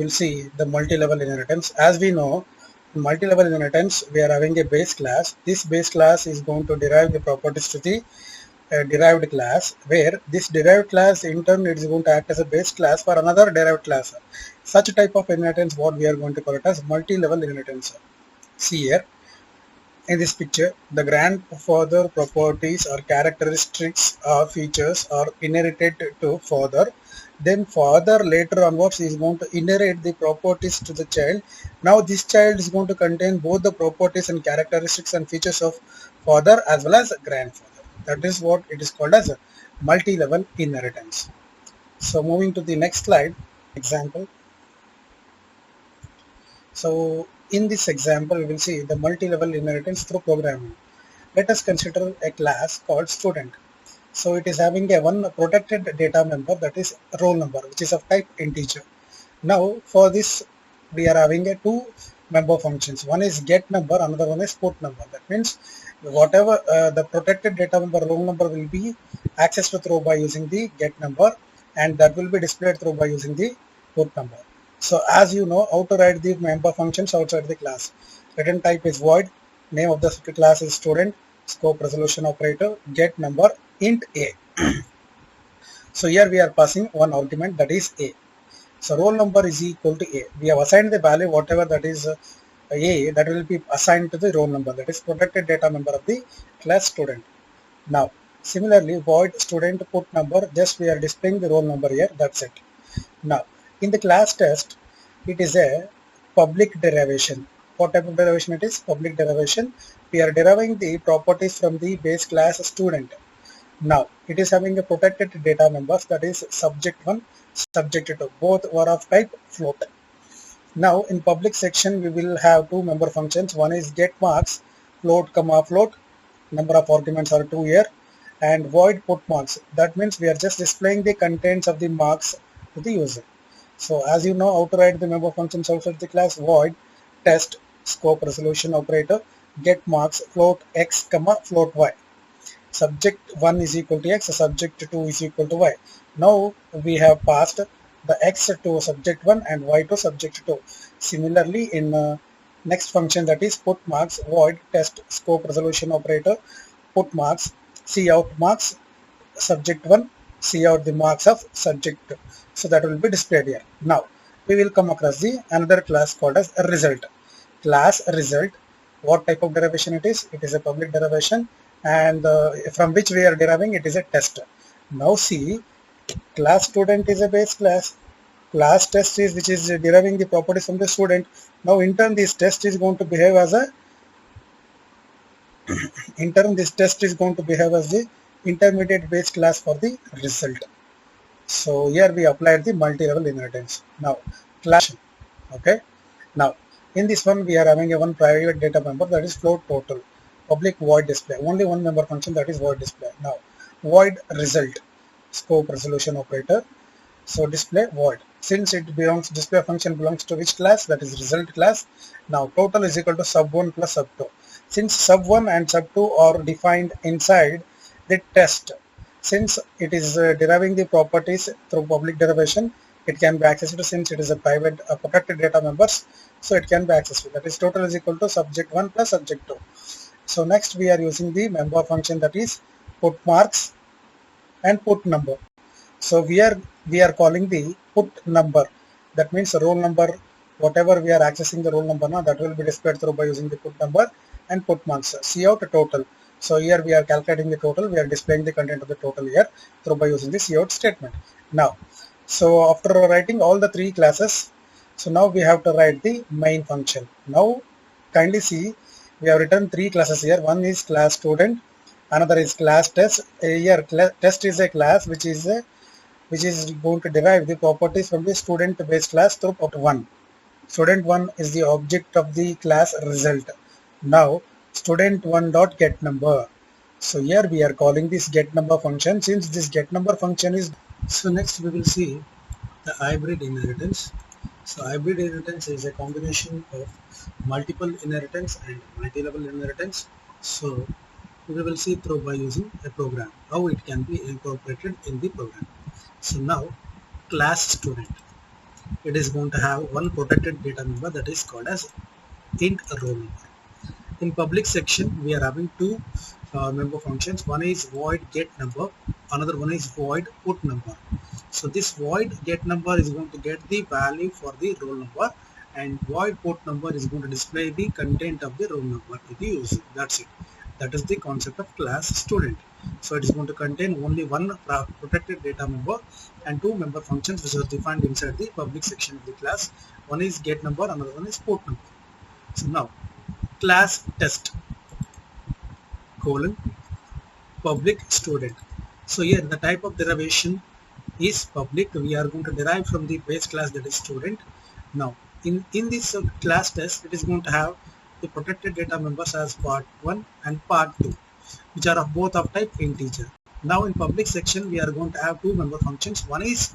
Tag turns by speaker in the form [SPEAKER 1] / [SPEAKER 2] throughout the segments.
[SPEAKER 1] will see the multi-level inheritance. As we know, in multi-level inheritance, we are having a base class. This base class is going to derive the properties to the derived class, where this derived class in turn it is going to act as a base class for another derived class. Such type of inheritance, what we are going to call it as multi-level inheritance. See here, in this picture, the grandfather properties or characteristics or features are inherited to father. Then father later onwards is going to inherit the properties to the child. Now this child is going to contain both the properties and characteristics and features of father as well as grandfather. That is what it is called as a multi-level inheritance. So moving to the next slide, example. So in this example, we will see the multi-level inheritance through programming. Let us consider a class called student. So it is having a one protected data member, that is roll number, which is of type integer. Now for this we are having a two member functions. One is get number, another one is put number. That means whatever the protected data member roll number will be accessed through by using the get number, and that will be displayed through by using the put number. So as you know how to write the member functions outside the class. Return type is void, name of the class is student, scope resolution operator, get number, int a. So here we are passing one argument, that is a. So roll number is equal to a. We have assigned the value whatever that is a, that will be assigned to the roll number, that is protected data member of the class student. Now similarly void student put number, just we are displaying the roll number here, that's it. Now in the class test, it is a public derivation. What type of derivation it is? Public derivation. We are deriving the properties from the base class student. Now it is having a protected data members, that is subject 1, subject 2. Both were of type float. Now in public section we will have two member functions. One is get marks, float comma float, number of arguments are 2 here, and void put marks. That means we are just displaying the contents of the marks to the user. So as you know how to write the member functions outside the class, void test scope resolution operator, get marks, float x comma float y. Subject 1 is equal to x, subject 2 is equal to y. Now we have passed the x to subject 1 and y to subject 2. Similarly in next function, that is put marks, void test scope resolution operator, put marks, see out marks, subject 1, see out the marks of subject 2. So that will be displayed here. Now we will come across the another class called as a result. Class result, what type of derivation it is? It is a public derivation, and from which we are deriving, it is a test. Now see, class student is a base class. Class test is which is deriving the properties from the student. Now in turn this test is going to behave as a the intermediate base class for the result. So here we applied the multi-level inheritance. Now class, okay. Now in this one we are having a one private data member, that is float total, public void display, only one member function, that is void display. Now void result scope resolution operator, so display void. Since it belongs, display function belongs to which class? That is result class. Now total is equal to sub1 plus sub2. Since sub1 and sub2 are defined inside the test, since it is deriving the properties through public derivation, it can be accessed since it is a private protected data members, so it can be accessed. That is total is equal to subject 1 plus subject 2. So next we are using the member function, that is put marks and put number. So we are calling the put number, that means roll number, whatever we are accessing the roll number now, that will be displayed through by using the put number, and put marks, see out total. So here we are calculating the total, we are displaying the content of the total here through by using the cout statement. Now so after writing all the three classes, so now we have to write the main function. Now kindly see, we have written three classes here. One is class student, another is class test. Here test is a class which is going to derive the properties from the student base class through put 1. Student 1 is the object of the class result. Now student 1 dot get number. So here we are calling this get number function, since this get number function is. So next we will see the hybrid inheritance. So hybrid inheritance is a combination of multiple inheritance and multi-level inheritance. So we will see through by using a program how it can be incorporated in the program. So now class student. it is going to have one protected data member that is called as int roll number. In public section, we are having two member functions. One is void get number, another one is void put number. So this void get number is going to get the value for the roll number, and void put number is going to display the content of the roll number to the user. That's it. That is the concept of class student. So it is going to contain only one protected data member and two member functions which are defined inside the public section of the class. One is get number, another one is put number. So now class test colon public student. So here the type of derivation is public. We are going to derive from the base class that is student. Now in this class test, it is going to have the protected data members as part 1 and part 2, which are of both of type integer. Now in public section, we are going to have two member functions. One is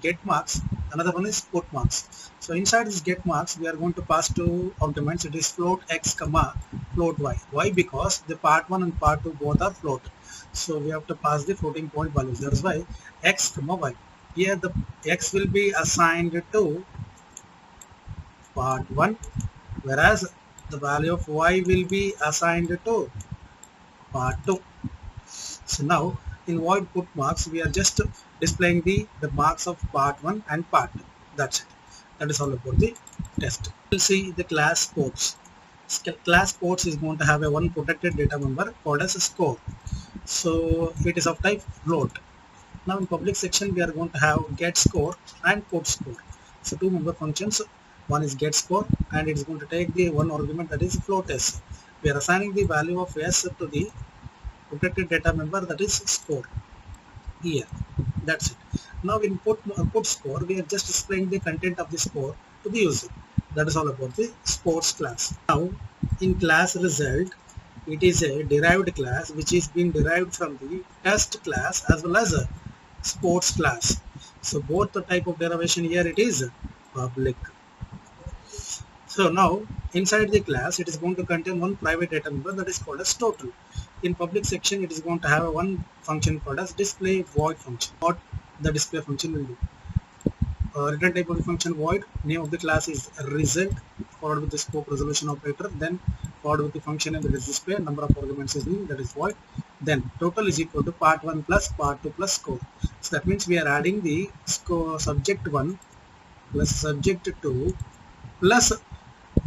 [SPEAKER 1] get marks, another one is put marks. So inside this get marks, we are going to pass two arguments. It is float x comma float y. Why? Because the part 1 and part 2 both are float. So we have to pass the floating point values. That is why x comma y. Here the x will be assigned to part 1, whereas the value of y will be assigned to part 2. So now in void put marks, we are just displaying the marks of part 1 and part 2. That's it. That is all about the test. We'll see the class sports. Class sports is going to have a one protected data member called as a score. So it is of type float. Now in public section, we are going to have get score and put score. So two member functions. One is get score, and it is going to take the one argument that is float s. We are assigning the value of s to the protected data member that is score here. That's it. Now in put score, we are just displaying the content of the score to the user. That is all about the sports class. Now in class result, it is a derived class which is being derived from the test class as well as a sports class. So both the type of derivation here, it is public. So now inside the class, it is going to contain one private data member that is called as total. In public section, it is going to have one function called as display void function. What the display function will do? Return type of the function void. Name of the class is result, followed with the scope resolution operator, then followed with the function name that is display. Number of arguments is new, that is void. Then total is equal to part 1 plus part 2 plus score. So that means we are adding the score subject 1 plus subject 2 plus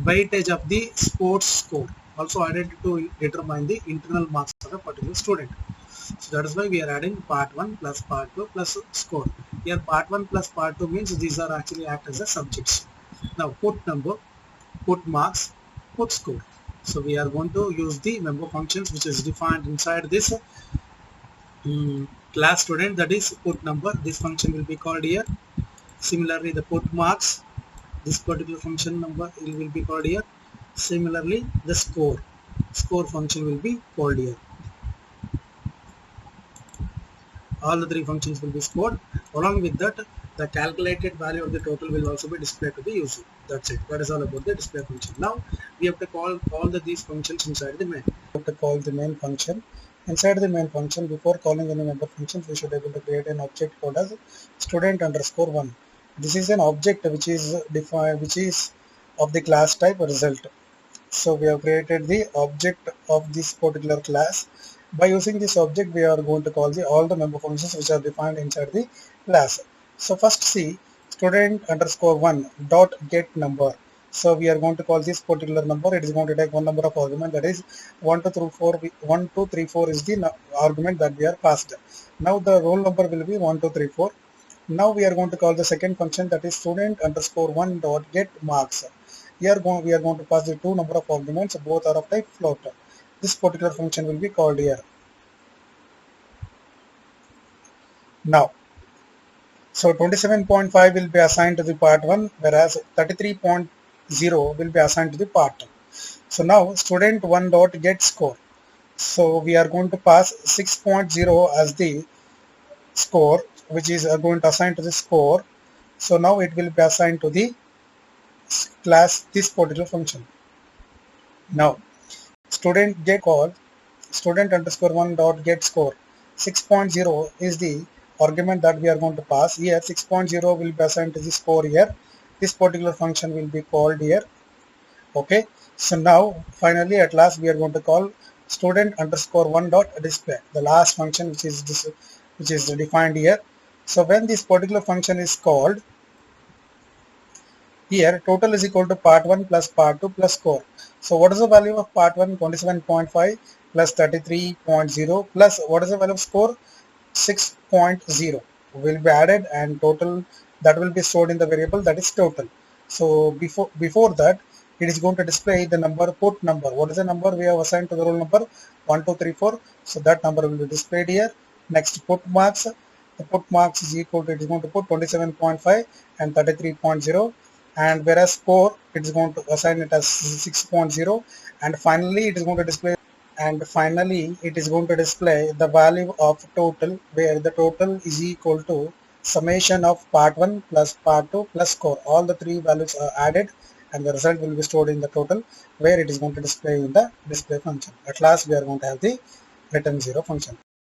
[SPEAKER 1] weightage of the sports score, also added to determine the internal marks of a particular student. So that is why we are adding part 1 plus part 2 plus score. Here part 1 plus part 2 means these are actually act as a subjects. Now put number, put marks, put score. So we are going to use the member functions which is defined inside this class student, that is put number. This function will be called here. Similarly the put marks, this particular function number will be called here. Similarly the score function will be called here. All the three functions will be scored. Along with that, the calculated value of the total will also be displayed to the user. That's it. That is all about the display function. Now we have to call all these functions inside the main. We have to call the main function. Inside the main function, before calling any member functions, we should be able to create an object called as student underscore 1. This is an object which is defined, which is of the class type result. So we have created the object of this particular class. By using this object, we are going to call all the member functions which are defined inside the class. So first see student underscore 1 dot get number. So we are going to call this particular number. It is going to take one number of argument, that is 1 2 3 4. 1 2 3 4 is the argument that we are passed. Now the roll number will be 1 2 3 4. Now we are going to call the second function, that is student underscore 1 dot get marks. Here we are going to pass the two number of arguments, both are of type float. This particular function will be called here. Now, so 27.5 will be assigned to the part 1, whereas 33.0 will be assigned to the part 2. So now student 1 dot get score. So we are going to pass 6.0 as the score, which is going to assign to the score. So now it will be assigned to the class this particular function. Now student get called student underscore 1 dot get score. 6.0 is the argument that we are going to pass. Here 6.0 will be assigned to the score here, this particular function will be called here. Okay, so now finally at last we are going to call student underscore one dot display, the last function which is this, which is defined here. So when this particular function is called, here total is equal to part 1 plus part 2 plus score. So what is the value of part 1? 27.5 plus 33.0 plus what is the value of score? 6.0 will be added, and total that will be stored in the variable that is total. So before that, it is going to display the number, put number. What is the number we have assigned to the roll number? 1 2 3 4. So that number will be displayed here. Next, put marks. The put marks is equal to, it is going to put 27.5 and 33.0, and whereas score it is going to assign it as 6.0, and finally it is going to display the value of total, where the total is equal to summation of part 1 plus part 2 plus score. All the three values are added, and the result will be stored in the total, where it is going to display in the display function. At last we are going to have the return 0 function.